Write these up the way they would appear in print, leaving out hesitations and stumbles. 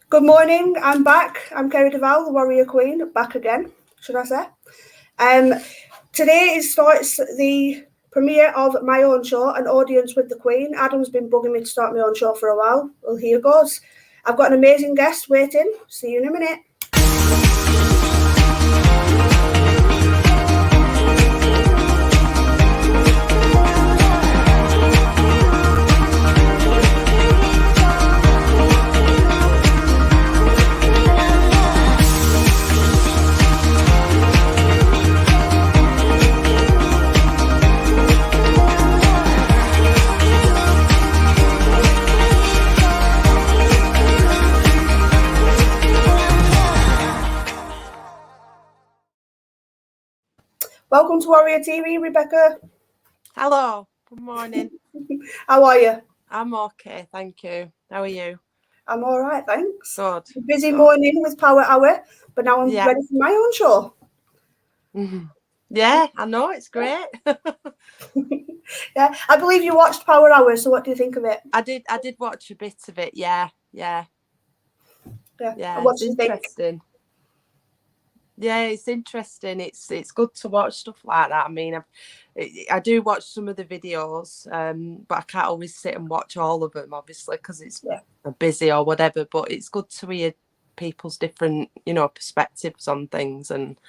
Good morning, I'm back. I'm Kerry Duval, the Warrior Queen, back again, should I say. Today starts the premiere of my own show, An Audience with the Queen. Adam's been bugging me to start my own show for a while. Well, here goes. I've got an amazing guest waiting. See you in a minute. Welcome to Warrior TV, Rebecca. Hello, good morning. How are you? I'm okay, thank you. How are you? I'm all right, thanks. Good. Busy morning with Power Hour, but now I'm ready for my own show. Yeah, I know, it's great. Yeah, I believe you watched Power Hour, so what do you think of it? I did watch a bit of it, yeah. What do you interesting. think? Yeah, it's interesting. It's good to watch stuff like that. I mean, I do watch some of the videos, but I can't always sit and watch all of them, obviously, because it's busy or whatever. But it's good to hear people's different, perspectives on things, and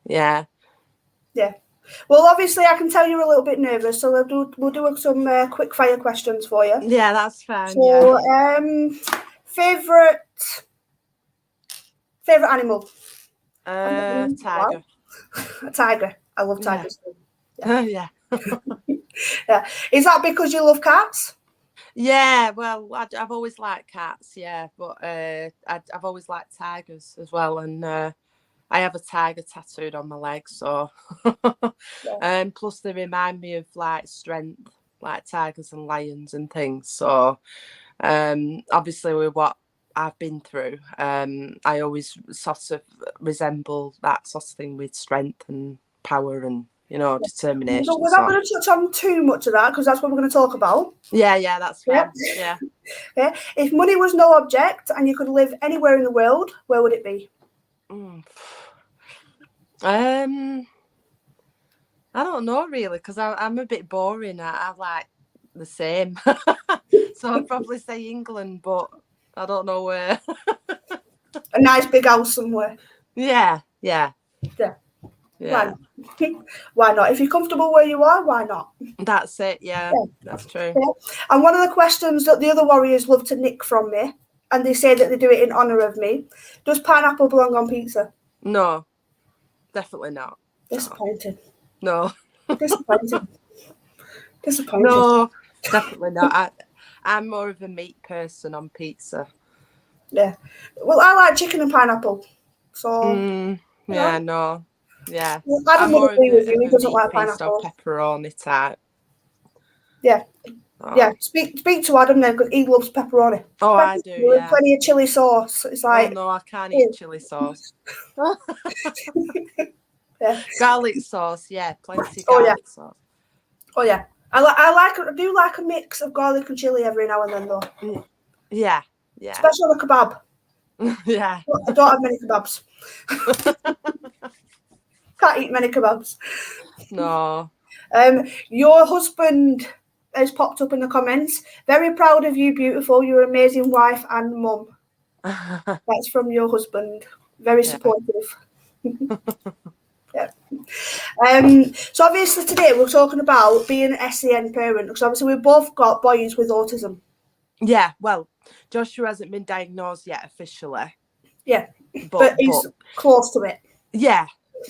yeah. Well, obviously, I can tell you're a little bit nervous, so we'll do some quick fire questions for you. Yeah, that's fine. So, favorite animal? Tiger. A tiger. I love tigers. Yeah. Yeah. Is that because you love cats? Yeah, well, I've always liked cats, yeah, but I've always liked tigers as well, and I have a tiger tattooed on my leg, so plus they remind me of like strength, like tigers and lions and things. So obviously with what I've been through, I always sort of resemble that sort of thing with strength and power and determination. So we're not going to touch on too much of that because that's what we're going to talk about. Yeah, that's fine. Yeah. If money was no object and you could live anywhere in the world, where would it be? I don't know really, because I'm a bit boring. I like the same, so I'd probably say England, but I don't know where. A nice big house somewhere. Yeah. Why not? If you're comfortable where you are, why not? That's it. Yeah. That's true. Yeah. And one of the questions that the other warriors love to nick from me, and they say that they do it in honor of me: does pineapple belong on pizza? No, definitely not. Disappointing. No. Disappointing. No, definitely not. I'm more of a meat person on pizza. Yeah. Well, I like chicken and pineapple. So. Yeah. No. Yeah. Well, Adam would agree with you. He doesn't like pineapple. Pepperoni type. Yeah. Yeah. Speak to Adam then, because he loves pepperoni. Oh, I do. Yeah. Plenty of chili sauce. It's like. Oh no, I can't eat chili sauce. Garlic sauce, yeah, plenty garlic sauce. Oh yeah, I do like a mix of garlic and chili every now and then though. Yeah. Especially on a kebab. Yeah. I don't have many kebabs. Can't eat many kebabs. No. Your husband has popped up in the comments. Very proud of you, beautiful. You're an amazing wife and mum. That's from your husband. Very supportive. Yeah. So obviously today we're talking about being an SEN parent, because obviously we've both got boys with autism. Yeah, well, Joshua hasn't been diagnosed yet officially. Yeah, but he's close to it. Yeah,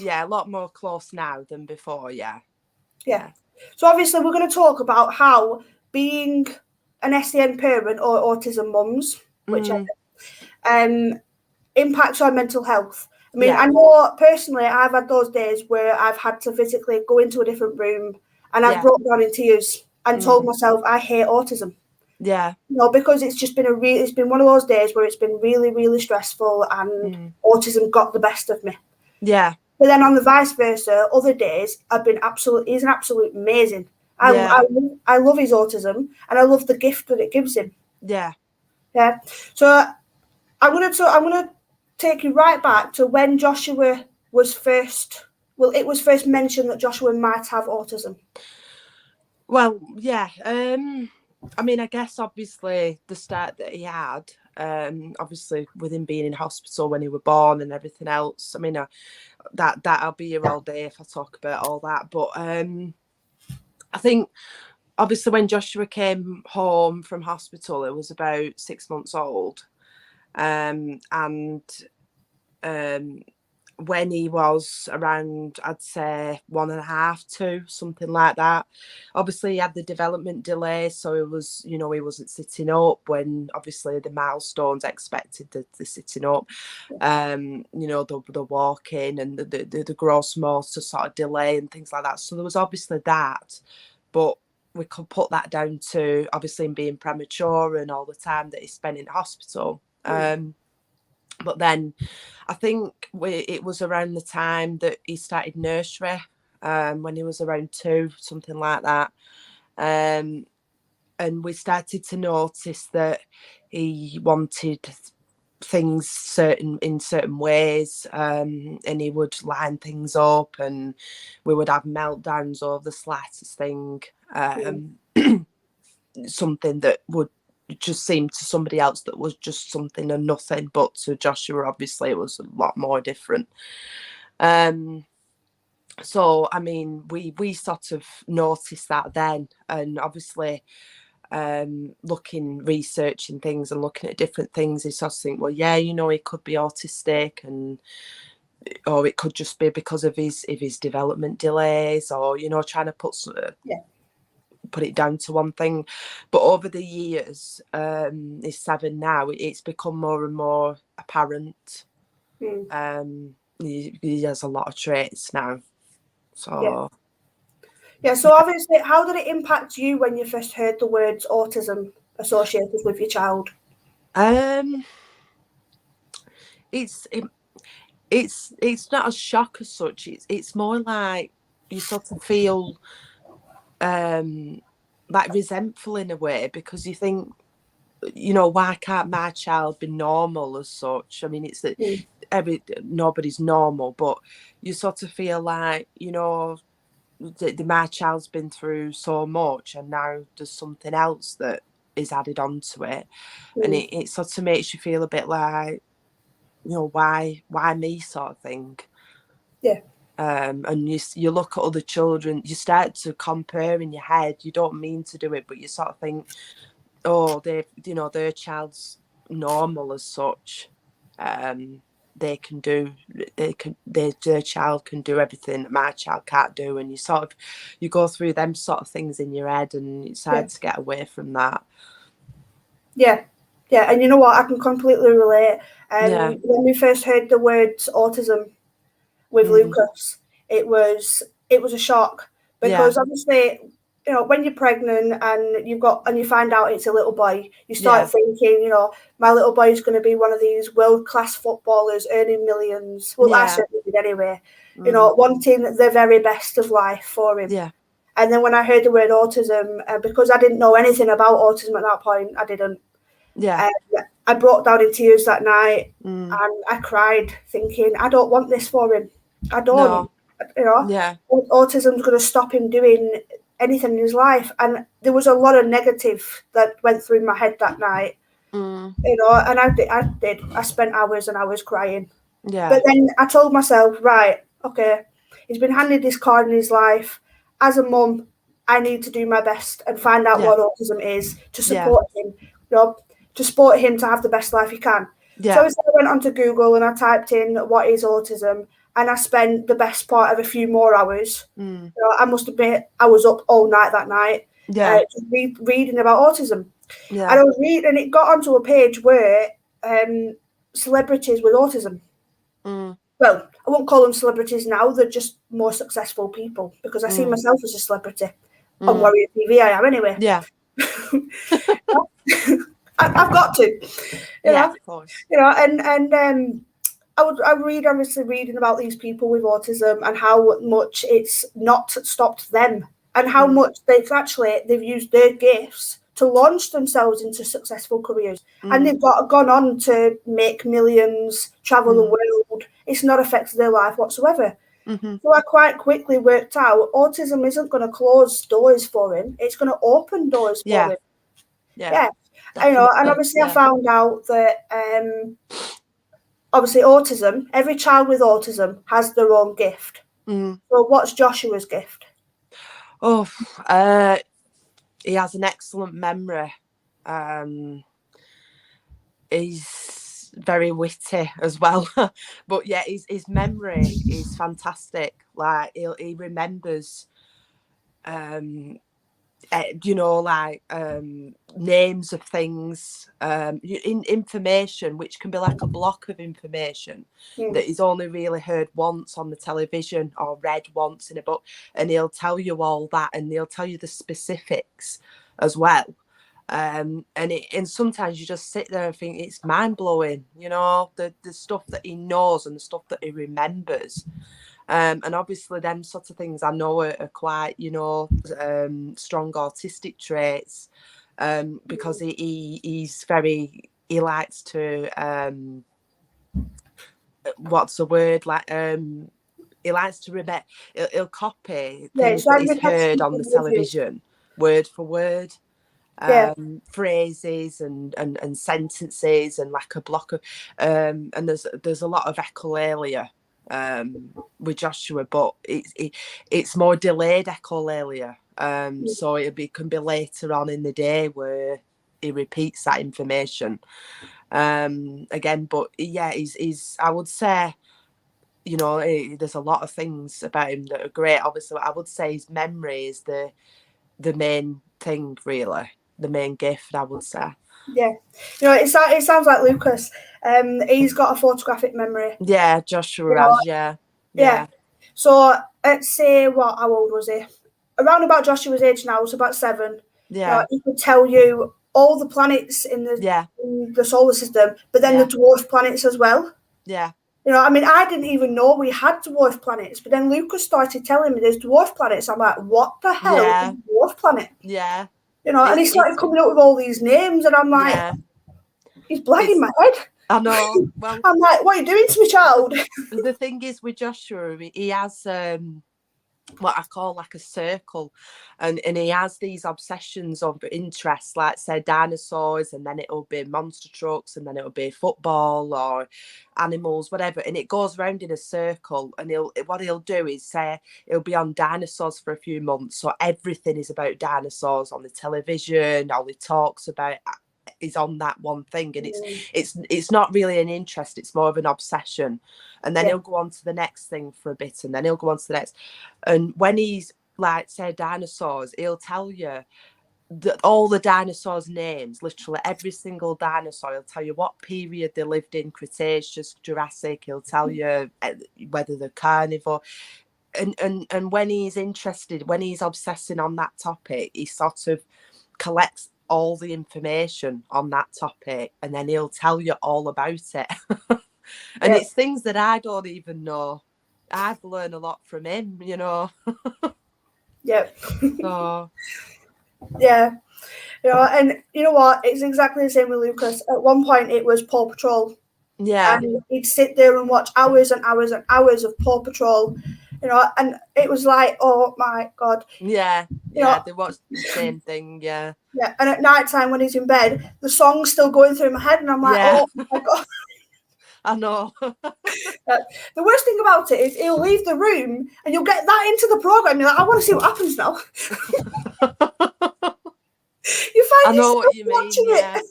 a lot more close now than before, yeah. So obviously we're going to talk about how being an SEN parent or autism mums, whichever, impacts our mental health. I mean, I know personally I've had those days where I've had to physically go into a different room and I've broke down in tears and told myself I hate autism. Yeah. Because it's just been it's been one of those days where it's been really, really stressful and autism got the best of me. Yeah. But then on the vice versa, other days have been he's an absolute amazing. I love his autism and I love the gift that it gives him. Yeah. Yeah. So I'm gonna take you right back to when Joshua was first. Well, it was first mentioned that Joshua might have autism. Well, yeah. I mean, I guess obviously the start that he had, obviously with him being in hospital when he was born and everything else. I mean, that I'll be here all day if I talk about all that. But I think obviously when Joshua came home from hospital, it was about 6 months old, and when he was around, I'd say 1.5, 2, something like that. Obviously, he had the development delay, so it was, he wasn't sitting up when obviously the milestones expected the sitting up. The walking and the gross motor sort of delay and things like that. So there was obviously that, but we could put that down to obviously him being premature and all the time that he spent in hospital. But then I think it was around the time that he started nursery, when he was around 2, something like that. And we started to notice that he wanted things in certain ways, and he would line things up, and we would have meltdowns over the slightest thing. Something that would just seem to somebody else that was just something and nothing, but to Joshua obviously it was a lot more different. So I mean we sort of noticed that then, and obviously researching things and looking at different things, you sort of think, well, yeah, he could be autistic, or it could just be because of his development delays, or trying to put it down to one thing. But over the years, he's 7 now, it's become more and more apparent. He has a lot of traits now. So so obviously, how did it impact you when you first heard the words autism associated with your child? It's not a shock as such. It's more like you sort of feel like resentful in a way, because you think, why can't my child be normal as such? I mean, it's that nobody's normal, but you sort of feel like, my child's been through so much, and now there's something else that is added onto it, and it sort of makes you feel a bit like, why me, sort of thing. And you look at other children, you start to compare in your head. You don't mean to do it, but you sort of think, oh, their child's normal as such. Their child can do everything that my child can't do, and you go through them sort of things in your head, and it's hard to get away from that. And you know what, I can completely relate. When we first heard the words autism with Lucas, it was a shock, because obviously, when you're pregnant and you find out it's a little boy, you start thinking, my little boy is going to be one of these world-class footballers earning millions. Well, I certainly did anyway. Wanting the very best of life for him. And then when I heard the word autism, because I didn't know anything about autism at that point, I didn't. I broke down in tears that night, and I cried, thinking, I don't want this for him. I don't. Autism's going to stop him doing anything in his life. And there was a lot of negative that went through my head that night. And I did. I spent hours and hours crying. But then I told myself, right, okay, he's been handed this card in his life. As a mum, I need to do my best and find out what autism is, to support him, to support him to have the best life he can. So I went onto Google and I typed in what is autism, and I spent the best part of a few more hours. I must admit, I was up all night that night, reading about autism. And I was reading, and it got onto a page where celebrities with autism. Well, I won't call them celebrities now. They're just more successful people, because I see myself as a celebrity on Warrior TV. I am anyway. I've got to, of course. And I read, obviously, reading about these people with autism and how much it's not stopped them, and how much they've used their gifts to launch themselves into successful careers. And they've gone on to make millions, travel the world. It's not affected their life whatsoever. So I quite quickly worked out autism isn't going to close doors for him. It's going to open doors for him. Yeah. And obviously I found out that obviously autism, every child with autism has their own gift. So what's Joshua's gift? He has an excellent memory. He's very witty as well. But yeah, his memory is fantastic. Like he remembers names of things, information, which can be like a block of information that he's only really heard once on the television or read once in a book, and he'll tell you all that, and he'll tell you the specifics as well. And sometimes you just sit there and think it's mind-blowing, the stuff that he knows and the stuff that he remembers. And obviously them sort of things I know are quite, strong autistic traits, because he likes to, what's the word, like, he likes to remember, he'll copy things that he's heard on the television, word for word. Phrases and sentences, and like a block of, and there's a lot of echolalia with Joshua, but it's more delayed echolalia, so it can be later on in the day where he repeats that information again. But yeah, he's I would say, there's a lot of things about him that are great. Obviously I would say his memory is the main thing, really, the main gift, I would say. Yeah, it sounds like Lucas. He's got a photographic memory. Yeah, Joshua has. Yeah. So let's say, how old was he? Around about Joshua's age now, so about 7. Yeah. He could tell you all the planets in the solar system, but then the dwarf planets as well. Yeah. I didn't even know we had dwarf planets, but then Lucas started telling me there's dwarf planets. I'm like, what the hell is a dwarf planet? Yeah. And he started coming up with all these names, and I'm like, he's blinding my head. I know. Well, I'm like, what are you doing to me, child? The thing is with Joshua, he has what I call like a circle, and he has these obsessions of interests, like say dinosaurs, and then it'll be monster trucks, and then it'll be football or animals, whatever, and it goes round in a circle. And what he'll do is say he'll be on dinosaurs for a few months, so everything is about dinosaurs on the television. All he talks about is on that one thing, and it's not really an interest, it's more of an obsession. And then he'll go on to the next thing for a bit, and then he'll go on to the next. And when he's like, say, dinosaurs, he'll tell you all the dinosaurs' names, literally every single dinosaur. He'll tell you what period they lived in, Cretaceous, Jurassic. He'll tell you whether they're carnivore. And when he's interested, when he's obsessing on that topic, he sort of collects all the information on that topic, and then he'll tell you all about it. And it's things that I don't even know. I've learned a lot from him, Yep. So yeah. And you know what? It's exactly the same with Lucas. At one point it was Paw Patrol. Yeah. And he'd sit there and watch hours and hours and hours of Paw Patrol, and it was like, oh my God. Yeah. Yeah, they watch the same thing, yeah. Yeah. And at night time when he's in bed, the song's still going through my head, and I'm like, oh my God. I know. The worst thing about it is he'll leave the room and you'll get that into the program. You're like, I want to see what happens now. You find I know what you mean. It.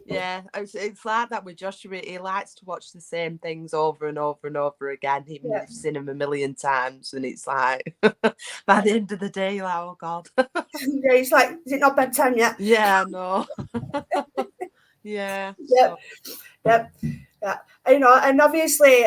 Yeah, it's like that with Joshua. He likes to watch the same things over and over and over again, even if you've seen him a million times. And it's like, by the end of the day, you're like, oh God. Yeah, he's like, is it not bedtime yet? Yeah, I know. Yeah. Yep. So. Yep. Yeah. And obviously,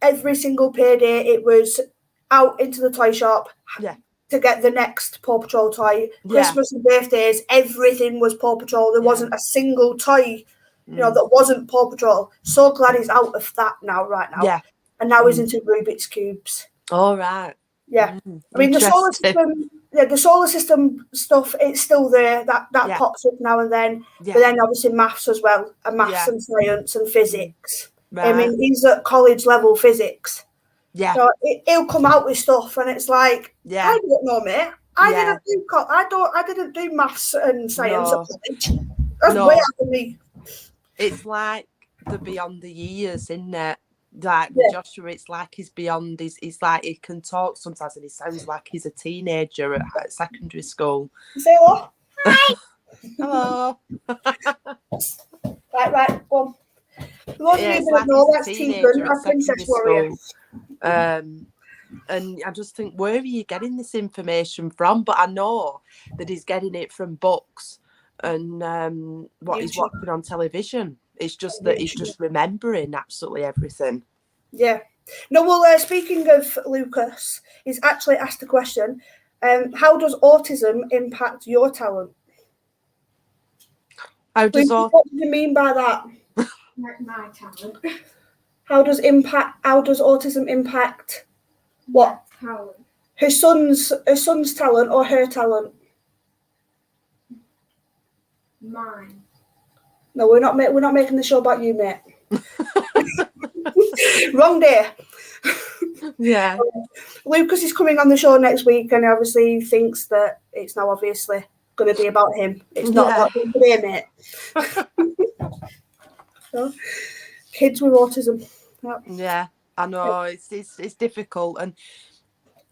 every single payday, it was out into the toy shop. Yeah. To get the next Paw Patrol toy. Christmas and birthdays, everything was Paw Patrol. There wasn't a single toy, that wasn't Paw Patrol. So glad he's out of that right now. Yeah. And now he's into Rubik's Cubes. All right. Yeah. I mean, the solar system, the solar system stuff, it's still there. That Yeah. pops up now and then. Yeah. But then obviously maths as well, and maths Yeah. and science and physics. I Right. mean, he's at college level physics. Yeah. So he'll come out with stuff, and it's like, Yeah. I don't know, mate. I Yeah. didn't do maths and science No. at college. That's No. way out of me. It's like the beyond the years, isn't it? Like with Joshua, it's like he's beyond. He's like he can talk sometimes, and he sounds like he's a teenager at secondary school. Say hello. Hello. Right, go on. Yeah, it's like he's a teenager at secondary school. And I just think, where are you getting this information from? But I know that he's getting it from books and what he's watching on television. It's just that he's just remembering absolutely everything. Yeah. No, well, speaking of Lucas, he's actually asked a question. How does autism impact your talent? What do you mean by that? Like my talent. How does autism impact what? Talent. Her son's talent or her talent? Mine. No, we're not making the show about you, mate. Wrong day. Yeah. Lucas is coming on the show next week, and obviously thinks that it's now obviously going to be about him. It's not about him today, mate. So, kids with autism. Yeah, I know it's difficult, and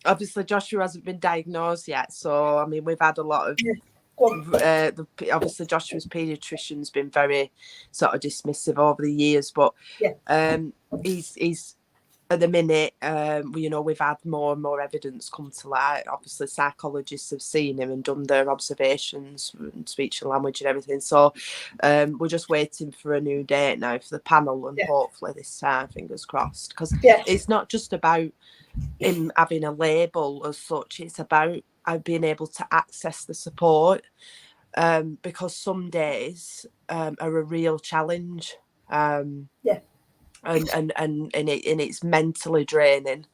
obviously Joshua hasn't been diagnosed yet. So I mean, we've had a lot of. Obviously Joshua's paediatrician's been very sort of dismissive over the years, but he's at the minute, we've had more and more evidence come to light. Obviously, psychologists have seen him and done their observations, speech and language and everything. So we're just waiting for a new date now for the panel, and hopefully this time, fingers crossed. Because it's not just about him having a label as such, it's about being able to access the support, because some days are a real challenge. And it's mentally draining,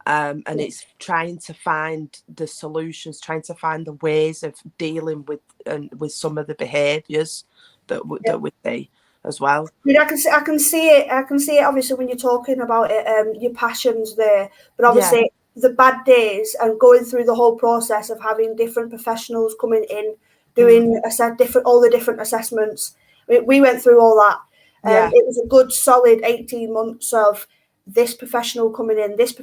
and it's trying to find the solutions, trying to find the ways of dealing with some of the behaviours that we see as well. I mean, I can see it. Obviously, when you're talking about it, your passion's there, but obviously the bad days and going through the whole process of having different professionals coming in, doing all the different assessments. We went through all that. It was a good solid 18 months of this professional coming in, this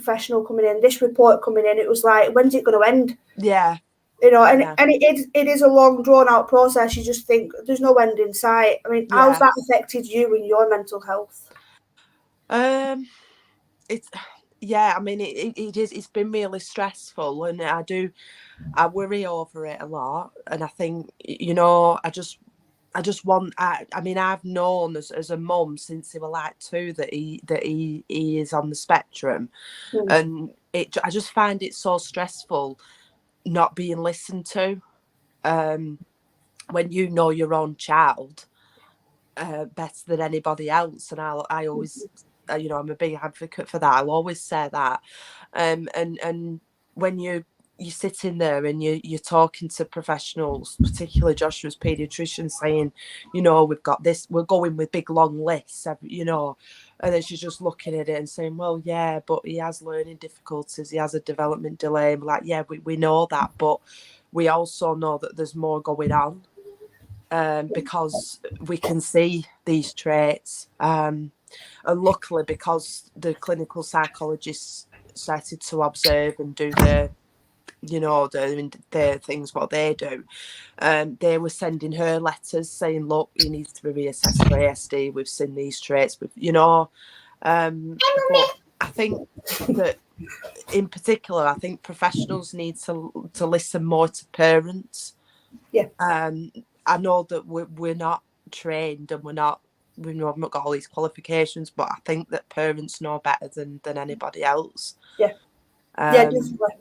report coming in. It was like, when's it going to end? Yeah. And it is a long, drawn-out process. You just think there's no end in sight. I mean, how's that affected you and your mental health? It's been really stressful, and I worry over it a lot. And I think, I've known as a mum since they were like 2 that he is on the spectrum, and I just find it so stressful not being listened to, when you know your own child better than anybody else. And I always, I'm a big advocate for that. I'll always say that, and when you're sitting there and you're talking to professionals, particularly Joshua's paediatrician, saying, we've got this, we're going with big long lists, and then she's just looking at it and saying, well, yeah, but he has learning difficulties, he has a development delay. And we're like, yeah, we know that, but we also know that there's more going on, because we can see these traits, and luckily, because the clinical psychologists started to observe and do their things, what they do, they were sending her letters saying, look, you need to be reassessed for ASD, we've seen these traits, but I think that in particular, I think professionals need to listen more to parents. I know that we're not trained, and we've not got all these qualifications, but I think that parents know better than anybody else. Definitely.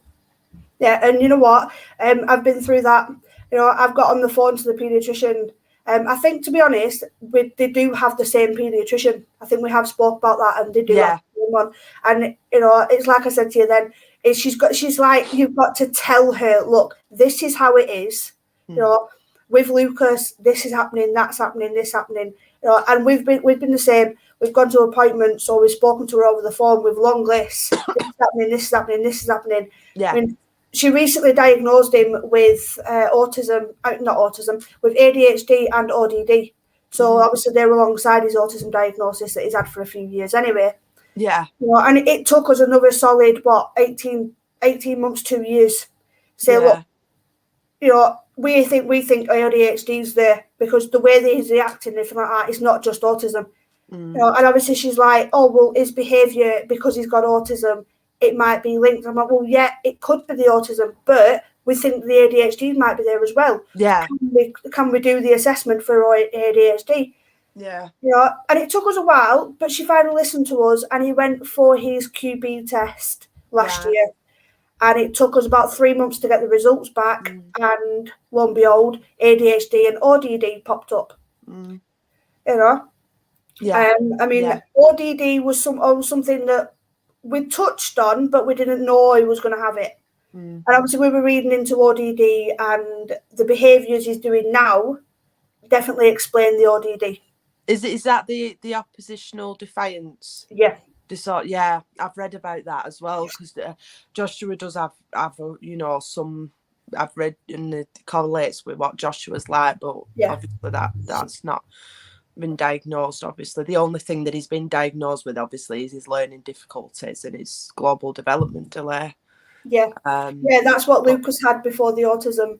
Yeah, and you know what? I've been through that. I've got on the phone to the paediatrician. I think, to be honest, they do have the same paediatrician. I think we have spoke about that, and they do have the same one. And it's like I said to you then, is she's like, you've got to tell her, look, this is how it is. You know, with Lucas, this is happening, that's happening, this happening. You know, and we've been the same. We've gone to appointments, or we've spoken to her over the phone with long lists. This is happening, this is happening, this is happening. Yeah. I mean, she recently diagnosed him with autism, not autism, with ADHD and ODD. So obviously they're alongside his autism diagnosis that he's had for a few years anyway. Yeah. You know, and it took us another solid, 18 months, 2 years. Say, look, you know, we think ADHD is there because the way that he's reacting, if like that, it's not just autism. You know, and obviously she's like, oh, well, his behaviour, because he's got autism, it might be linked. I'm like, well, yeah, it could be the autism, but we think the ADHD might be there as well. Yeah. Can we do the assessment for ADHD? Yeah. You know, and it took us a while, but she finally listened to us, and he went for his QB test last year. And it took us about 3 months to get the results back. And lo and behold, ADHD and ODD popped up. You know? Yeah. I mean, ODD was something that we touched on, but we didn't know he was going to have it. And obviously we were reading into ODD, and the behaviours he's doing now definitely explain the ODD. Is that the oppositional defiance? Yeah. Disorder? Yeah, I've read about that as well, because Joshua does have you know, some, I've read, and it correlates with what Joshua's like, but obviously that's not been diagnosed. Obviously the only thing that he's been diagnosed with obviously is his learning difficulties and his global development delay. That's what Lucas had before the autism.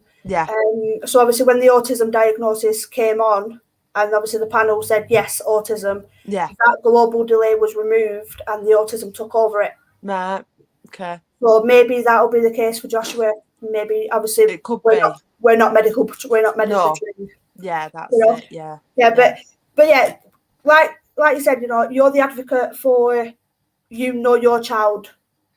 So obviously when the autism diagnosis came on, and obviously the panel said yes, autism, that global delay was removed and the autism took over it. Right. Okay. So maybe that'll be the case for Joshua. Maybe obviously it could we're not medical trained. Yeah, that's it. Yeah. But yeah, like you said, you know, you're the advocate for, you know, your child.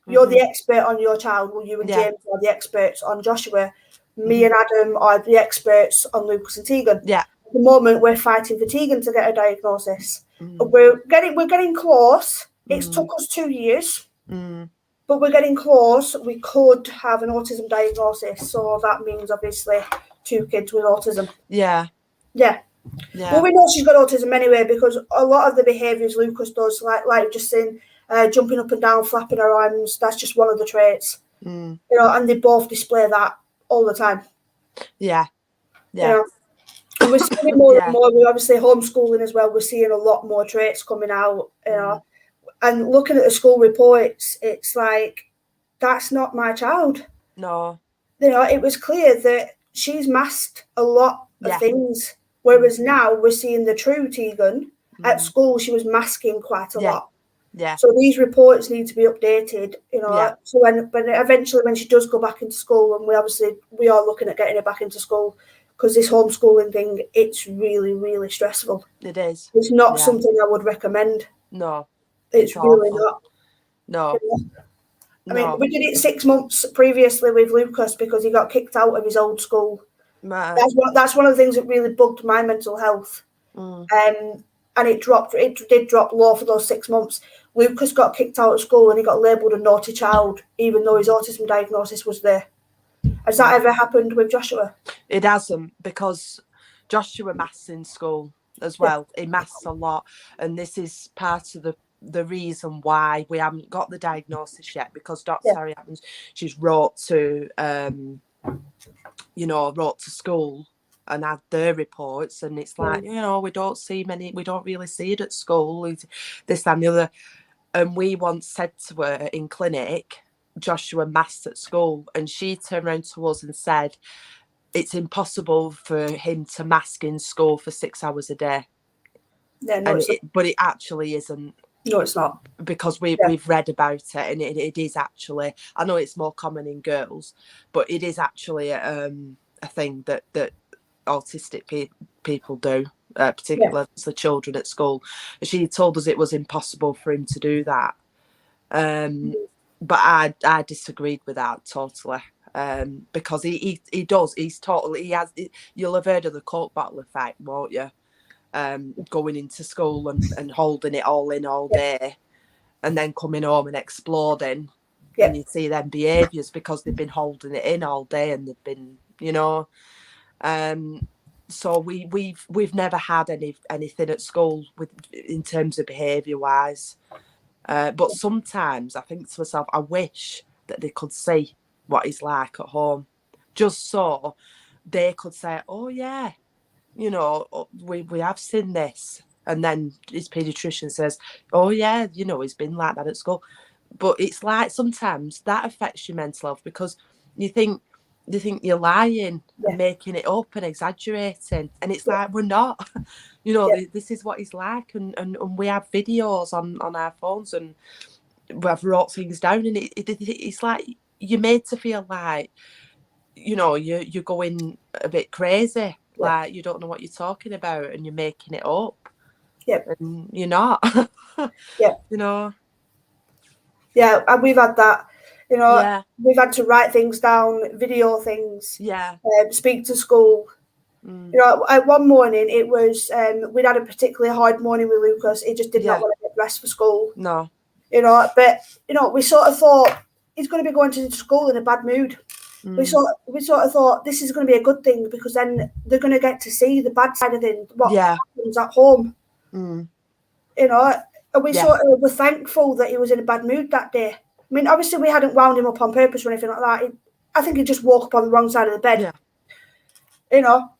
You're the expert on your child. Well, you and James are the experts on Joshua. Me and Adam are the experts on Lucas and Tegan. Yeah. At the moment, we're fighting for Tegan to get a diagnosis. We're getting close. It's took us 2 years, but we're getting close. We could have an autism diagnosis, so that means obviously 2 kids with autism. Yeah. Well, we know she's got autism anyway, because a lot of the behaviours Lucas does, like just saying, jumping up and down, flapping her arms, that's just one of the traits. You know, and they both display that all the time. Yeah. You know? And we're seeing it more and more. We're obviously homeschooling as well. We're seeing a lot more traits coming out, you know. And looking at the school reports, it's like, that's not my child. No. You know, it was clear that she's masked a lot of things. Whereas now we're seeing the true Tegan. At school, she was masking quite a lot. Yeah. So these reports need to be updated, you know. So but eventually when she does go back into school, and we are looking at getting her back into school, because this homeschooling thing, it's really, really stressful. It is. It's not something I would recommend. No. It's really not. No. I mean, we did it 6 months previously with Lucas because he got kicked out of his old school. That's one of the things that really bugged my mental health. And it did drop low for those 6 months. Lucas got kicked out of school and he got labelled a naughty child, even though his autism diagnosis was there. Has that ever happened with Joshua? It hasn't, because Joshua masks in school as well. He masks a lot, and this is part of the reason why we haven't got the diagnosis yet, because Dr. Harry Adams, she's wrote to school and had their reports, and it's like, you know, we don't really see it at school, this, that and the other. And we once said to her in clinic, Joshua masked at school, and she turned around to us and said, it's impossible for him to mask in school for 6 hours a day. But it actually isn't. No, it's not. Because we've read about it, and it is actually, I know it's more common in girls, but it is actually a thing that autistic people do, particularly the children at school. She told us it was impossible for him to do that. But I disagreed with that totally. Because he does. You'll have heard of the Coke bottle effect, won't you? Going into school and holding it all in all day, and then coming home and exploding. Yep. And you see them behaviours because they've been holding it in all day, and they've been, so we've never had anything at school in terms of behaviour wise. But sometimes I think to myself, I wish that they could see what he's like at home, just so they could say, oh yeah, we have seen this. And then his paediatrician says, oh yeah, he's been like that at school. But it's like sometimes that affects your mental health, because you think you're lying and making it up and exaggerating, and it's like, we're not. This is what he's like, and we have videos on our phones, and we've wrote things down, and it's like you're made to feel like you're going a bit crazy, like you don't know what you're talking about, and you're making it up. And you're not. Yeah, and we've had that. We've had to write things down, video things, speak to school. At one morning it was we'd had a particularly hard morning with Lucas. He just did not want to get dressed for school. No. But we sort of thought he's going to be going to school in a bad mood. We sort of thought this is going to be a good thing, because then they're going to get to see the bad side of things, what happens at home. And we sort of were thankful that he was in a bad mood that day. I mean, obviously we hadn't wound him up on purpose or anything like that. I think he just woke up on the wrong side of the bed.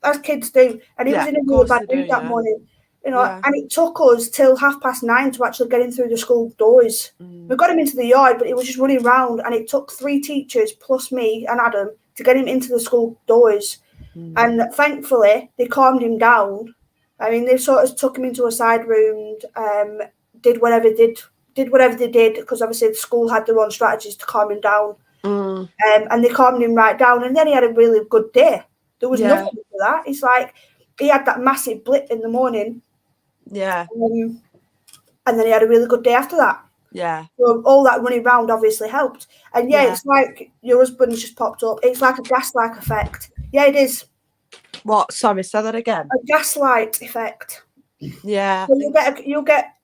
As kids do. And he was in a really bad mood that morning. And it took us till 9:30 to actually get him through the school doors. We got him into the yard, but he was just running around, and it took 3 teachers plus me and Adam to get him into the school doors. And thankfully, they calmed him down. I mean, they sort of took him into a side room, did whatever they did, because obviously the school had their own strategies to calm him down. And they calmed him right down, and then he had a really good day. There was nothing for that. It's like he had that massive blip in the morning. And then he had a really good day after that. So all that running around obviously helped. And it's like your husband's just popped up. It's like a gaslight effect. Yeah, it is. What? Sorry, say that again. A gaslight effect. Yeah. So you'll get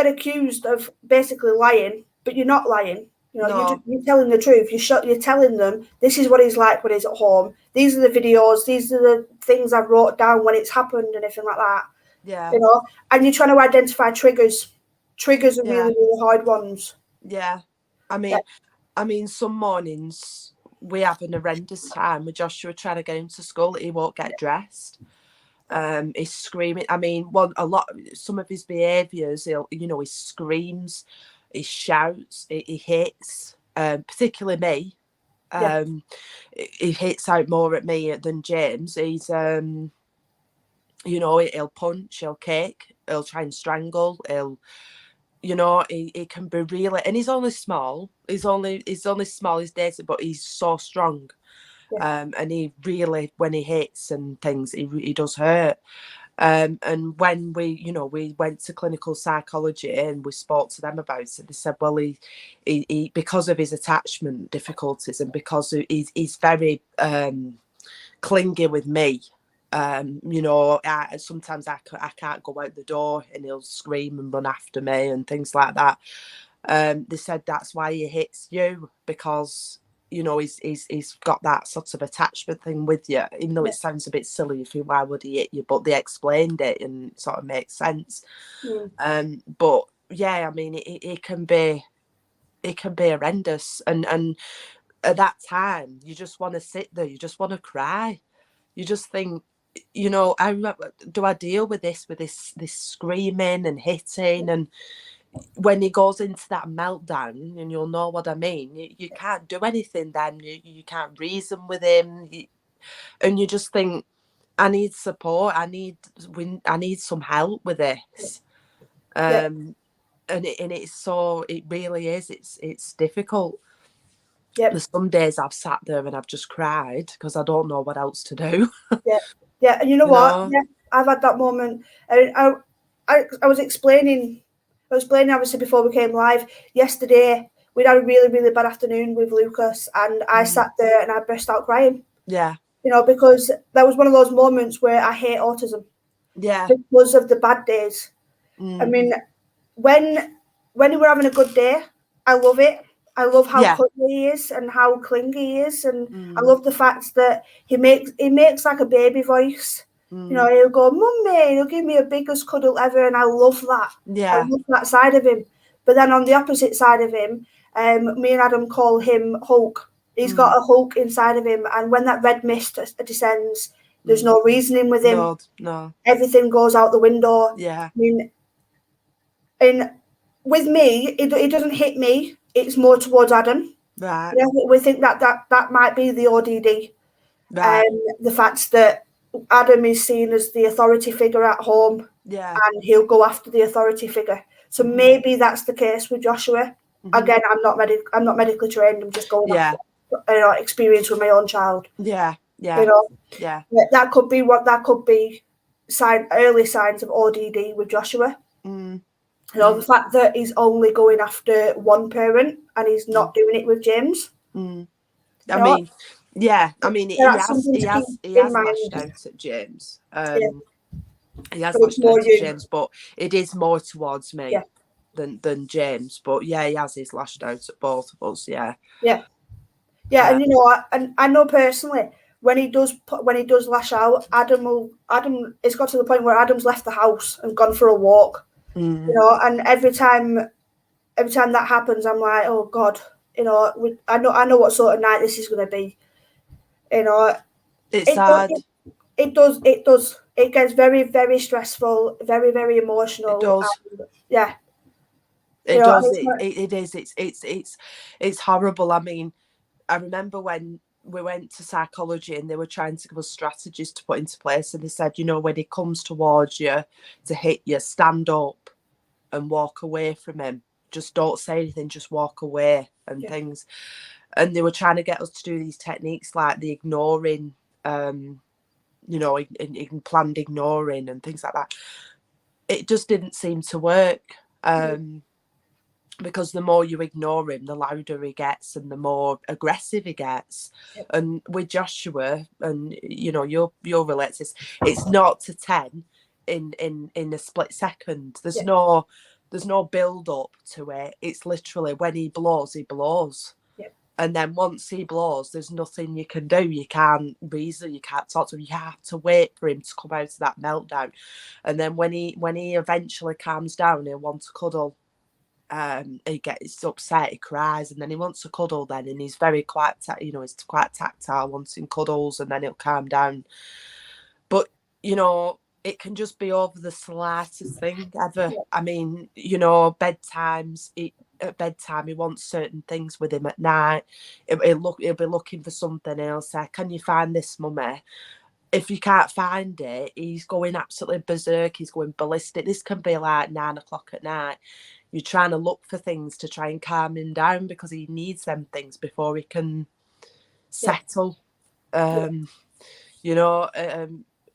accused of basically lying, but you're not lying. You're telling the truth. You're telling them this is what he's like when he's at home. These are the videos. These are the things I've wrote down when it's happened and everything like that. Yeah. And you're trying to identify triggers. Triggers are really, really hard ones. Yeah. I mean, some mornings we have an horrendous time with Joshua trying to get him to school. He won't get dressed. He's screaming. I mean, some of his behaviours, he screams, he shouts, he hits, particularly me. He hits out more at me than James. He's, he'll punch, he'll kick, he'll try and strangle, he can be really, and he's only small. He's only small, he's dated, but he's so strong. And he really, when he hits and things, he does hurt. And when we went to clinical psychology and we spoke to them about it, they said, well, he because of his attachment difficulties and because he's very clingy with me. Sometimes I can't go out the door and he'll scream and run after me and things like that. They said that's why he hits you, because he's got that sort of attachment thing with you, even though it sounds a bit silly. You think, why would he hit you? But they explained it and it sort of makes sense. But yeah, I mean, it can be horrendous, and at that time you just want to sit there, you just want to cry, you just think, I remember, do I deal with this screaming and hitting? And when he goes into that meltdown, and you'll know what I mean, you can't do anything then. You can't reason with him, and you just think, I need support. I need some help with this. And it's so, it really is. It's difficult. There's some days I've sat there and I've just cried because I don't know what else to do. Yeah, and you know what? Yeah, I've had that moment. I was explaining obviously before we came live yesterday. We'd had a really, really bad afternoon with Lucas, and I sat there and I burst out crying. Yeah. Because that was one of those moments where I hate autism. Yeah. Because of the bad days. I mean, when we're having a good day, I love it. I love how Yeah. cuddly he is and how clingy he is, and I love the fact that he makes like a baby voice. You know, he'll go, "Mummy," he'll give me a biggest cuddle ever, and I love that. I love that side of him. But then on the opposite side of him, me and Adam call him Hulk. He's got a Hulk inside of him, and when that red mist descends, there's no reasoning with him. No. Everything goes out the window. Yeah. I mean, and with me, it doesn't hit me. It's more towards Adam. Right. Yeah, we think that might be the ODD. Right. The fact that Adam is seen as the authority figure at home, and he'll go after the authority figure. So maybe that's the case with Joshua. Again, I'm not medically trained. I'm just going off experience with my own child. Yeah. You know, Yeah. that could be early signs of ODD with Joshua. You know, the fact that he's only going after one parent and he's not doing it with James. I mean, yeah. I mean, he has lashed out at James. He has lashed out at James, but it is more towards me than James. But yeah, he's lashed out at both of us. Yeah. And you know, and I know personally when he does lash out, Adam it's got to the point where Adam's left the house and gone for a walk. You know, and every time that happens, I'm like, oh God, you know, I know what sort of night this is going to be. You know, it's hard. It does. It gets very, very stressful, very, very emotional. It does. Yeah. It does. It is. It's horrible. I mean, I remember when we went to psychology and they were trying to give us strategies to put into place, and they said, you know, when he comes towards you to hit you, stand up and walk away from him. Just don't say anything, just walk away and things. And they were trying to get us to do these techniques like the ignoring, you know, in planned ignoring and things like that. It just didn't seem to work. Because the more you ignore him, the louder he gets and the more aggressive he gets. And with Joshua, and you know, you'll relate to this, it's 0 to 10 in a split second. There's no build up to it. It's literally when he blows, he blows. And then once he blows, there's nothing you can do. You can't reason, you can't talk to him. You have to wait for him to come out of that meltdown. And then when he eventually calms down, he'll want to cuddle. He gets upset, he cries, and then he wants to cuddle then, and he's very he's quite tactile, wanting cuddles, and then he'll calm down. But you know, it can just be over the slightest thing ever. I mean, you know, at bedtime he wants certain things with him at night. He'll be looking for something and he'll say, "Can you find this, mummy?" If you can't find it, he's going absolutely berserk, he's going ballistic. This can be like 9 o'clock at night. You're trying to look for things to try and calm him down because he needs them things before he can settle. You know,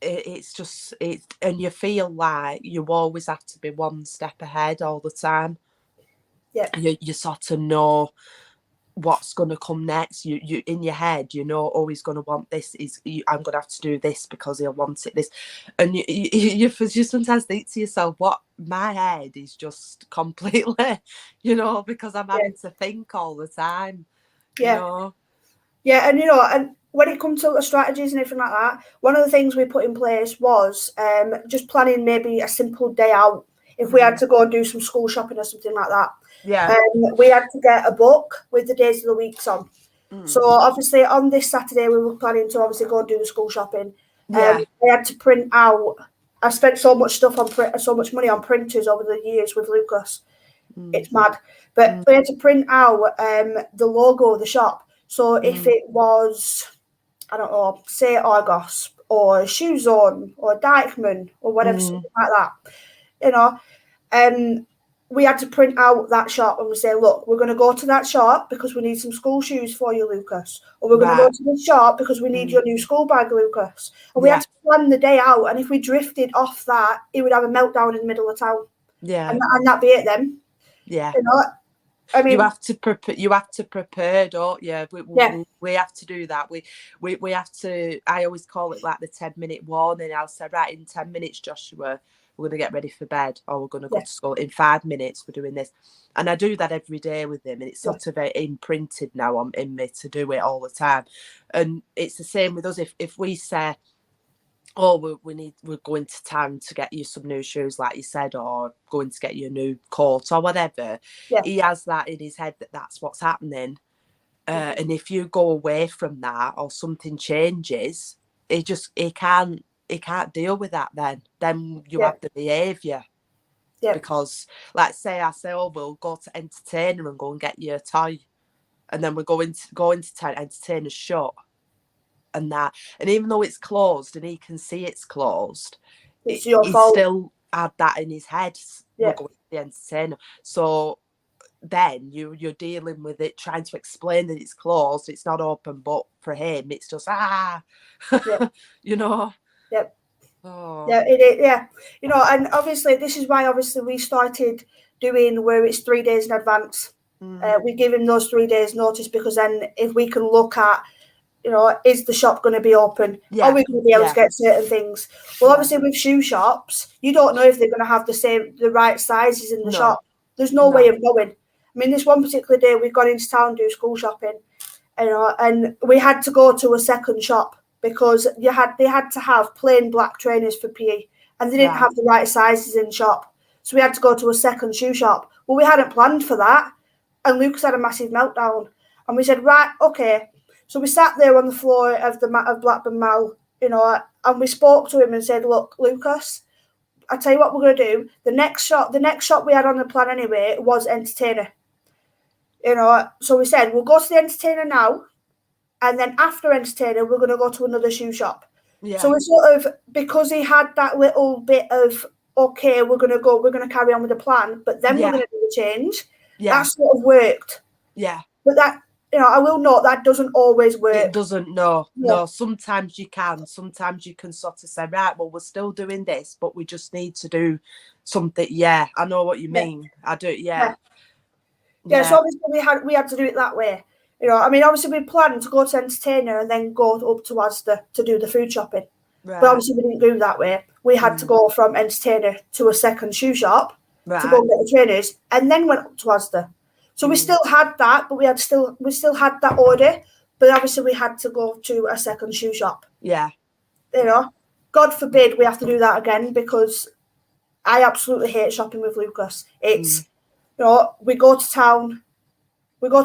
it's just, and you feel like you always have to be one step ahead all the time. You sort of know what's going to come next. You in your head, you know, oh, he's going to want this. I'm going to have to do this because he'll want it. This, and you sometimes think to yourself, what? My head is just completely, you know, because I'm having to think all the time. You know? Yeah, and you know, and when it comes to the strategies and everything like that, one of the things we put in place was just planning maybe a simple day out. If we had to go and do some school shopping or something like that. We had to get a book with the days of the weeks on. So obviously on this Saturday we were planning to obviously go and do the school shopping. We had to print out. I spent so much money on printers over the years with Lucas. It's mad. But we had to print out the logo of the shop. So if it was, I don't know, say Argos or Shoe Zone or Dykeman or whatever, something like that, you know, we had to print out that shop and we say, look, we're going to go to that shop because we need some school shoes for you, Lucas. Or we're going to go to this shop because we need your new school bag, Lucas. And we had to plan the day out. And if we drifted off that, he would have a meltdown in the middle of town. And that'd be it then. You know, I mean, you have to prepare, don't you? We have to do that. We have to. I always call it like the 10-minute warning. I'll say, right, in 10 minutes, Joshua, we're going to get ready for bed, or we're going to go to school. In 5 minutes, we're doing this. And I do that every day with him, and it's sort of imprinted now in me to do it all the time. And it's the same with us. If we say, oh, we're going to town to get you some new shoes, like you said, or going to get you a new coat or whatever, he has that in his head that that's what's happening. And if you go away from that or something changes, he can't deal with that. Then you have the behaviour. Because, like, I say, oh, we'll go to Entertainer and go and get you a toy, and then we're going to town, Entertainer's shut, and that, and even though it's closed and he can see it's closed, it's your he fault. still had that in his head. We're going to the Entertainer, so then you're dealing with it, trying to explain that it's closed, it's not open, but for him it's just you know. Oh. Yeah, it is. Yeah, you know, and obviously this is why we started doing where it's 3 days in advance. We give him those 3 days notice, because then if we can look at, you know, is the shop going to be open? Are we going to be able to get certain things? Well, obviously with shoe shops, you don't know if they're going to have the right sizes in the shop. There's no way of knowing. I mean, this one particular day we've gone into town to do school shopping, you know, and we had to go to a second shop because they had to have plain black trainers for PE, and they didn't have the right sizes in shop. So we had to go to a second shoe shop. Well, we hadn't planned for that, and Lucas had a massive meltdown. And we said, right, okay. So we sat there on the floor of Blackburn Mall, you know, and we spoke to him and said, look, Lucas, I tell you what we're going to do. The next shop we had on the plan anyway was Entertainer. You know, so we said, we'll go to the Entertainer now, and then after Entertainer, we're going to go to another shoe shop. Yeah. So we sort of, because he had that little bit of, okay, we're going to carry on with the plan, but then we're going to do the change. Yeah. That sort of worked. Yeah. But that, you know, I will note that doesn't always work. It doesn't, no. Sometimes you can. Sometimes you can sort of say, right, well, we're still doing this, but we just need to do something. Yeah, I know what you mean. I do, Yeah, so obviously we had to do it that way. You know, I mean, obviously we planned to go to Entertainer and then go up to Asda to do the food shopping. Right. But obviously we didn't do that way. We had to go from Entertainer to a second shoe shop to go and get the trainers, and then went up to Asda. So we still had that, but we still had that order, but obviously we had to go to a second shoe shop. Yeah. You know, God forbid we have to do that again, because I absolutely hate shopping with Lucas. It's, you know, we go to town, he'll go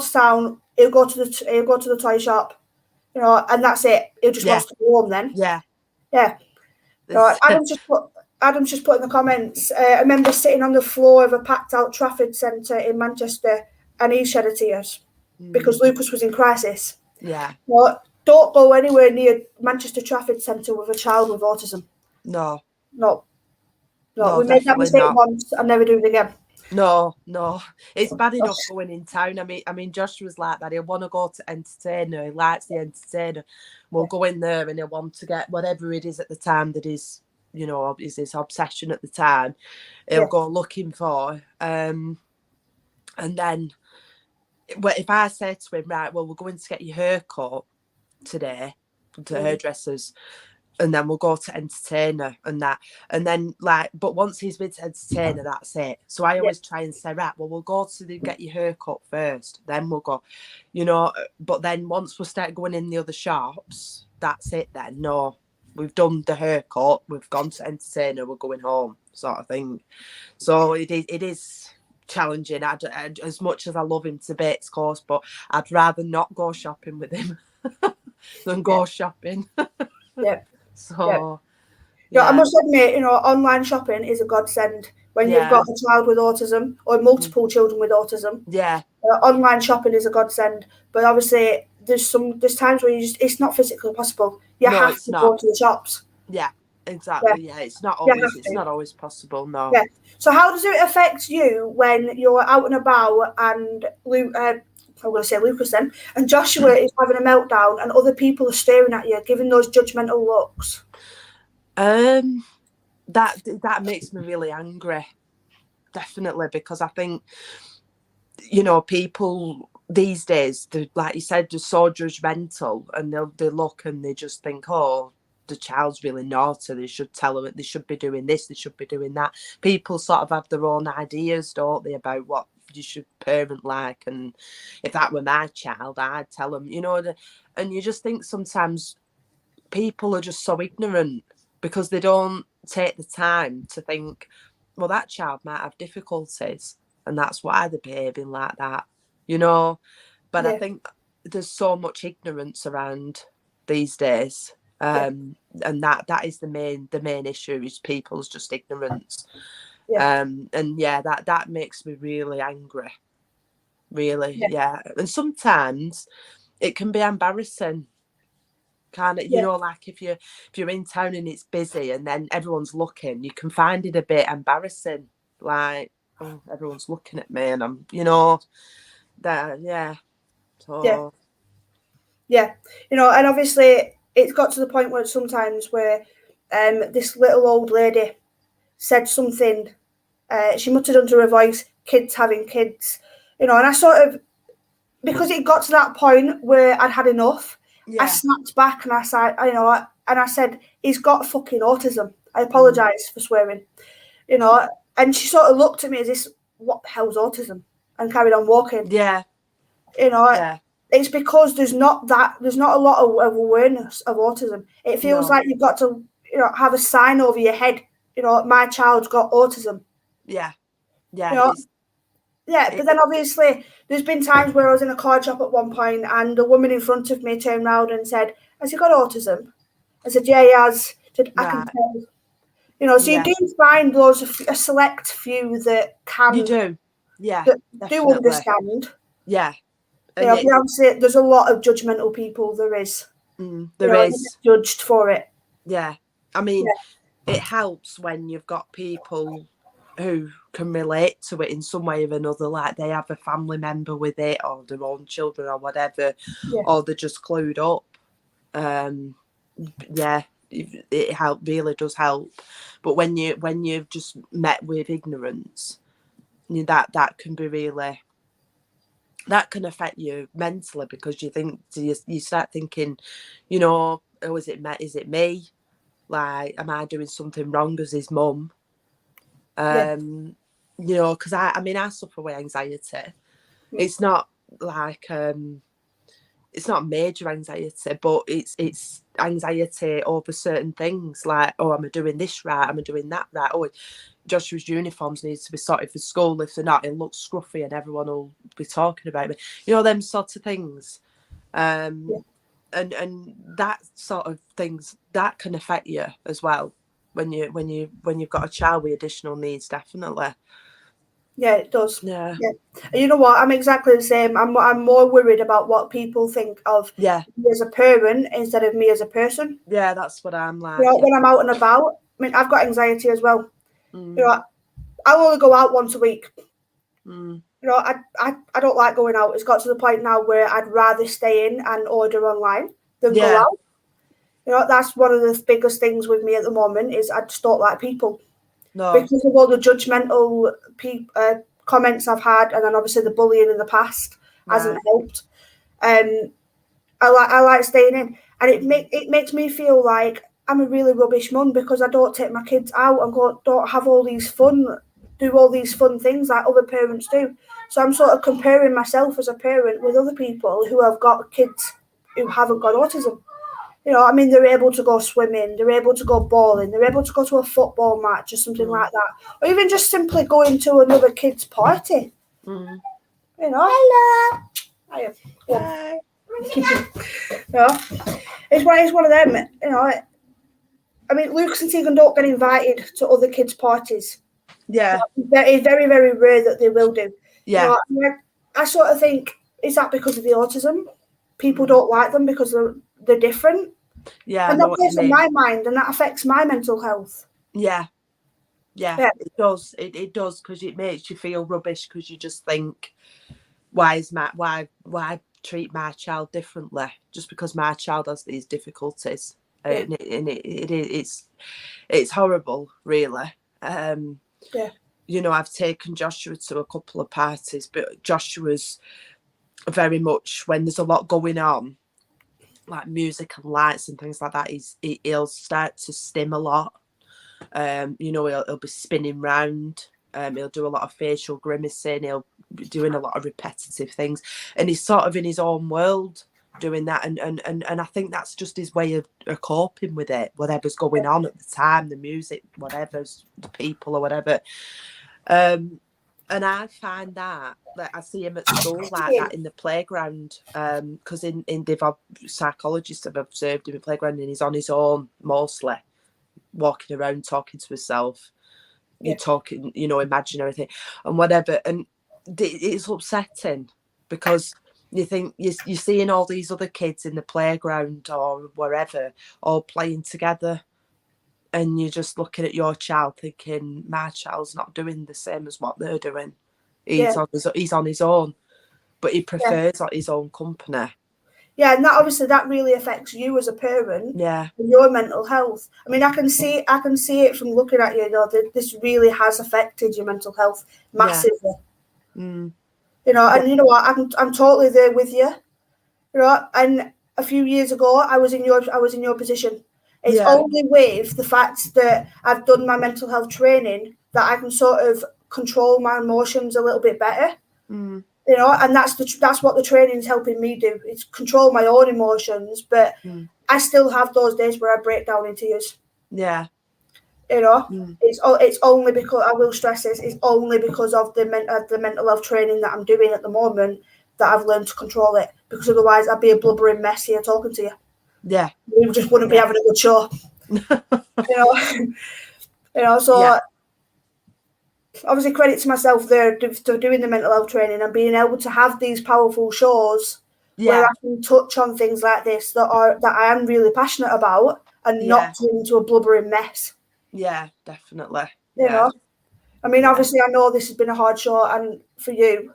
to the toy shop, you know, and that's it. He'll just wants to go home then. Yeah. Yeah. You know, Adam's just put in the comments, I remember sitting on the floor of a packed out Trafford Centre in Manchester, and he shed a tears because Lucas was in crisis. Yeah. Well, don't go anywhere near Manchester Trafford Centre with a child with autism. No. We made that mistake once and never do it again. No. It's bad enough going in town. I mean, Joshua's like that. He'll want to go to Entertainer. He likes the Entertainer. We'll go in there and he'll want to get whatever it is at the time that is, you know, is his obsession at the time. He'll go looking for. And then, if I say to him, right, well, we're going to get your haircut today to hairdressers, and then we'll go to Entertainer and that, and then but once he's with Entertainer, that's it. So I always try and say, right, well, we'll go to get your haircut first, then we'll go, you know. But then once we start going in the other shops, that's it. Then we've done the haircut, we've gone to Entertainer, we're going home, sort of thing. So it is challenging. As much as I love him to bits, of course, but I'd rather not go shopping with him than go shopping. So I must admit, you know, online shopping is a godsend when you've got a child with autism or multiple children with autism. Online shopping is a godsend, but obviously there's times where it's not physically possible. You have to go to the shops. Yeah, exactly. Yeah, it's not always possible. No. Yeah. So how does it affect you when you're out and about and I'm going to say Lucas then, and Joshua is having a meltdown and other people are staring at you, giving those judgmental looks? That makes me really angry, definitely, because I think, you know, people these days, like you said, they're so judgmental, and they look and they just think, oh, the child's really naughty, they should tell them they should be doing this, they should be doing that. People sort of have their own ideas, don't they, about what you should parent like. And if that were my child, I'd tell them, you know. And you just think sometimes people are just so ignorant because they don't take the time to think, well, that child might have difficulties and that's why they're behaving like that, you know. But I think there's so much ignorance around these days, and that is the main issue, is people's just ignorance. And that makes me really angry, really. And sometimes it can be embarrassing, can't it? You know, like if you're in town and it's busy and then everyone's looking, you can find it a bit embarrassing, like, oh, everyone's looking at me and I'm, you know, that you know. And obviously it's got to the point where sometimes where this little old lady said something, she muttered under her voice, kids having kids, you know, and I sort of, because it got to that point where I'd had enough, I snapped back and I said, you know, and I said, he's got fucking autism. I apologise for swearing, you know. And she sort of looked at me as this, what the hell's autism? And carried on walking. Yeah. You know, it's because there's not a lot of awareness of autism. It feels like you've got to, you know, have a sign over your head, you know, my child's got autism. Yeah. You know? But then obviously there's been times where I was in a card shop at one point and the woman in front of me turned around and said, has he got autism? I said, yeah, he has. I can tell. You know, so you do find those, a select few that can. You do. Yeah. That do understand. Yeah. You know, obviously there's a lot of judgmental people, there is. There is. Judged for it. Yeah. I mean, it helps when you've got people who can relate to it in some way or another, like they have a family member with it or their own children or whatever, or they're just clued up. It really does help. But when you've just met with ignorance, that can be really, that can affect you mentally, because you start thinking, you know, oh, is it me? Like, am I doing something wrong as his mum? You know, because I suffer with anxiety. It's not like it's not major anxiety, but it's anxiety over certain things, like, oh, am I doing this right? Am I doing that right? Oh, Joshua's uniforms needs to be sorted for school. If they're not, it looks scruffy and everyone will be talking about me. You know, them sorts of things. And that sort of things that can affect you as well when you've got a child with additional needs, definitely. Yeah, it does. Yeah. And you know what? I'm exactly the same. I'm more worried about what people think of me as a parent instead of me as a person. Yeah, that's what I'm like. You know, when I'm out and about, I mean, I've got anxiety as well. You know, I'll only go out once a week. You know, I don't like going out. It's got to the point now where I'd rather stay in and order online than go out. You know, that's one of the biggest things with me at the moment, is I just don't like people. No. Because of all the judgmental comments I've had, and then obviously the bullying in the past hasn't helped. I like staying in, and it makes me feel like I'm a really rubbish mum because I don't take my kids out and don't have all these do all these fun things like other parents do. So I'm sort of comparing myself as a parent with other people who have got kids who haven't got autism. You know, I mean, they're able to go swimming, they're able to go bowling, they're able to go to a football match or something like that. Or even just simply going to another kid's party. You know, hello. Hi. You know, it's one of them, you know. I mean, Lucas and Tegan don't get invited to other kids' parties. Yeah. It's very, very rare that they will do. Yeah. You know, I sort of think, is that because of the autism? People don't like them because they're different. Yeah. And that plays on my mind, and that affects my mental health. Yeah. It does. It does, because it makes you feel rubbish, because you just think, why treat my child differently just because my child has these difficulties? And it's horrible, really. You know, I've taken Joshua to a couple of parties, but Joshua's very much, when there's a lot going on, like music and lights and things like that, he'll start to stim a lot. You know, he'll be spinning round. He'll do a lot of facial grimacing. He'll be doing a lot of repetitive things, and he's sort of in his own world doing that. And I think that's just his way of coping with it, whatever's going on at the time, the music, whatever's the people or whatever. And I find that I see him at school like that in the playground, because they've psychologists have observed him in the playground, and he's on his own mostly, walking around talking to himself. You're talking, you know, imagine everything and whatever, and it's upsetting because you think you're seeing all these other kids in the playground or wherever all playing together, and you're just looking at your child thinking, my child's not doing the same as what they're doing. He's on his own, but he prefers his own company. Yeah, and that really affects you as a parent. Yeah, and your mental health. I mean, I can see it from looking at you. You know, that this really has affected your mental health massively. You know, and you know what? I'm totally there with you. You know, and a few years ago, I was in your position. It's only with the fact that I've done my mental health training that I can sort of control my emotions a little bit better. You know, and that's what the training is helping me do. It's control my own emotions, but I still have those days where I break down in tears. Yeah. You know, it's only because, I will stress this, it's only because of the mental health training that I'm doing at the moment that I've learned to control it. Because otherwise, I'd be a blubbering mess here talking to you. Yeah. We just wouldn't be having a good show. you know. So obviously, credit to myself there for doing the mental health training and being able to have these powerful shows where I can touch on things like this that I am really passionate about and not turn into a blubbering mess. Yeah, definitely. You know, I mean, obviously, I know this has been a hard show, and for you,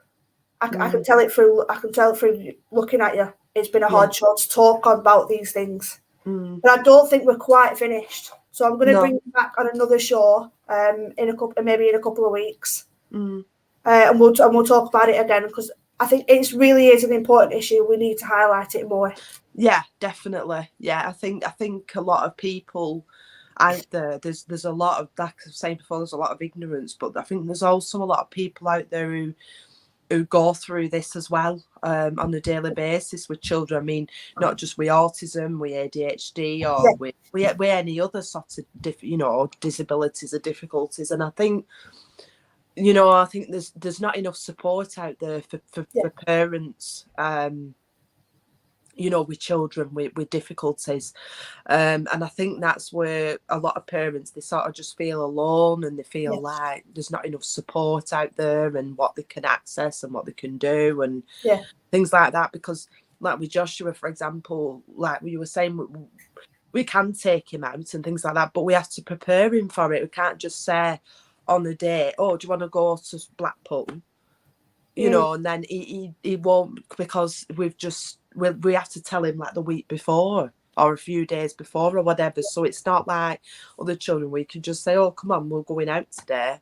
I can tell it through. I can tell through looking at you. It's been a hard show to talk about these things, but I don't think we're quite finished. So I'm going to bring you back on another show in a couple of weeks, and we'll talk about it again, because I think it really is an important issue. We need to highlight it more. Yeah, definitely. Yeah, I think a lot of people out there, there's a lot of, like I was saying before, there's a lot of ignorance, but I think there's also a lot of people out there who go through this as well on a daily basis with children. I mean, not just with autism, with ADHD, or with any other sort of disabilities or difficulties. And I think, I think there's not enough support out there for parents, with children with difficulties. And I think that's where a lot of parents, they sort of just feel alone, and they feel like there's not enough support out there and what they can access and what they can do and things like that. Because like with Joshua, for example, like you were saying, we can take him out and things like that, but we have to prepare him for it. We can't just say on a day, oh, do you want to go to Blackpool? And then he won't, because we have to tell him like the week before or a few days before or whatever. So it's not like other children, we can just say, oh, come on, we're going out today,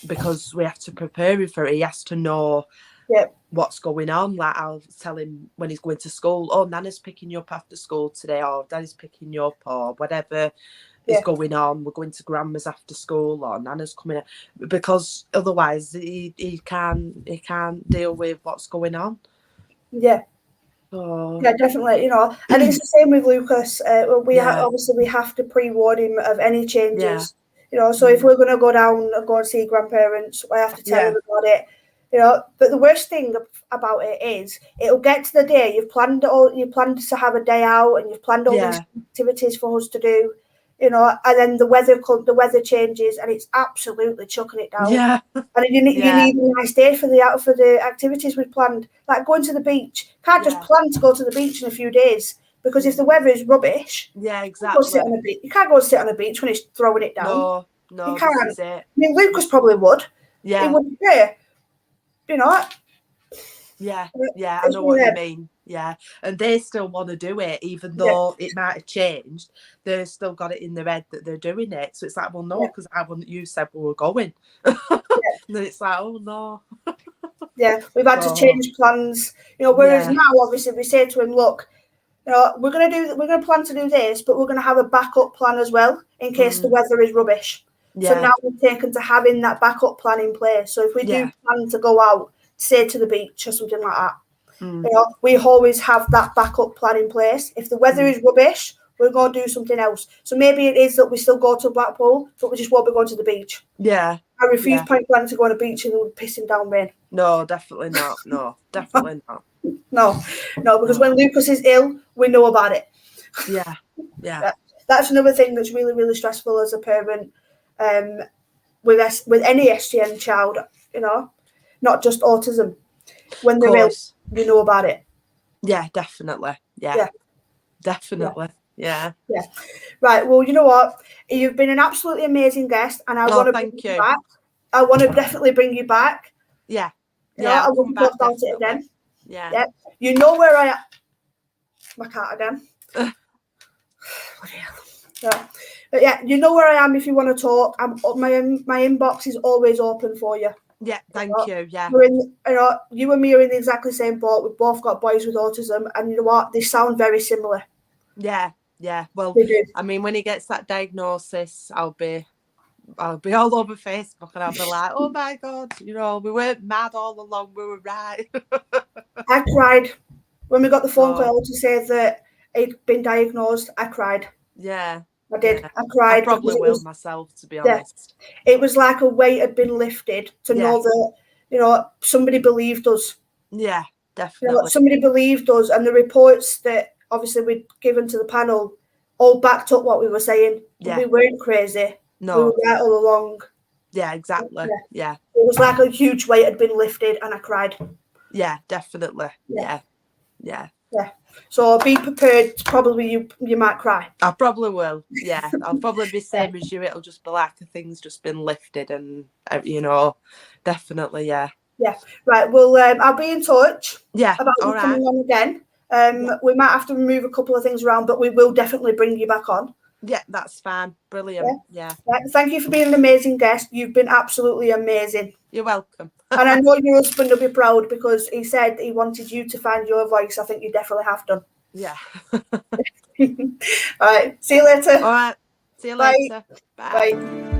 because we have to prepare him for it. He has to know what's going on. Like, I'll tell him when he's going to school, oh, Nana's picking you up after school today, or Daddy's picking you up, or whatever is going on. We're going to Grandma's after school, or Nana's coming out, because otherwise he can't deal with what's going on. Yeah, definitely. And it's the same with Lucas. Obviously we have to pre-warn him of any changes. So if we're going to go down and go and see grandparents, I have to tell him about it. But the worst thing about it is it'll get to the day you've planned to have a day out, and you've planned all these activities for us to do. And then the weather changes, and it's absolutely chucking it down. Yeah. And you need a nice day for the activities we've planned, like going to the beach. Can't just plan to go to the beach in a few days, because if the weather is rubbish, exactly. You can't go and sit on a beach when it's throwing it down. No, you can't. This is it. I mean, Lucas probably would. Yeah. He wouldn't care. Yeah, I know what you mean. Yeah, and they still want to do it, even though it might have changed. They've still got it in their head that they're doing it. So it's like, well, no, because you said we were going. And then it's like, oh no. We've had to change plans. Whereas now, obviously, we say to him, look, we're gonna plan to do this, but we're gonna have a backup plan as well in case the weather is rubbish. So now we've taken to having that backup plan in place. So if we do plan to go out, say to the beach or something like that, we always have that backup plan in place. If the weather is rubbish, we're going to do something else. So maybe it is that we still go to Blackpool, but we just won't be going to the beach. Yeah. I refuse point blank to go on a beach in the pissing down rain. No, definitely not. No, definitely not. No, because when Lucas is ill, we know about it. Yeah. That's another thing that's really, really stressful as a parent with any SGN child, not just autism. When they're ill, you know about it. Yeah, definitely. Yeah. Definitely. Yeah. Right. Well, you know what? You've been an absolutely amazing guest, and I want to bring you back. I want to definitely bring you back. Yeah. I won't talk about it again. Yeah. You know where I am. My cat again. But yeah, you know where I am if you want to talk. My inbox is always open for you. Yeah, thank you. Yeah. We're in, you and me are in the exactly same boat. We've both got boys with autism, and you know what? They sound very similar. Yeah. Well, I mean, when he gets that diagnosis, I'll be all over Facebook, and I'll be like, oh my God, we weren't mad all along. We were right. I cried when we got the phone call to say that he'd been diagnosed. I cried. Yeah. I did. I cried. I probably will myself, to be honest. It was like a weight had been lifted to know that, somebody believed us. Yeah, definitely. Somebody believed us, and the reports that obviously we'd given to the panel all backed up what we were saying. Yeah. We weren't crazy. No. We were right all along. Yeah, exactly. Yeah. It was like a huge weight had been lifted, and I cried. Yeah, definitely. Yeah. So be prepared. Probably you might cry. I probably will. Yeah, I'll probably be same as you. It'll just be like a thing's just been lifted, and definitely. Yeah. Right. Well, I'll be in touch. Yeah. About all you coming on again. We might have to move a couple of things around, but we will definitely bring you back on. Yeah, that's fine. Brilliant. Yeah. Right. Thank you for being an amazing guest. You've been absolutely amazing. You're welcome. And I know your husband will be proud because he said he wanted you to find your voice. I think you definitely have done. Yeah. All right. See you later. All right. See you later. Bye.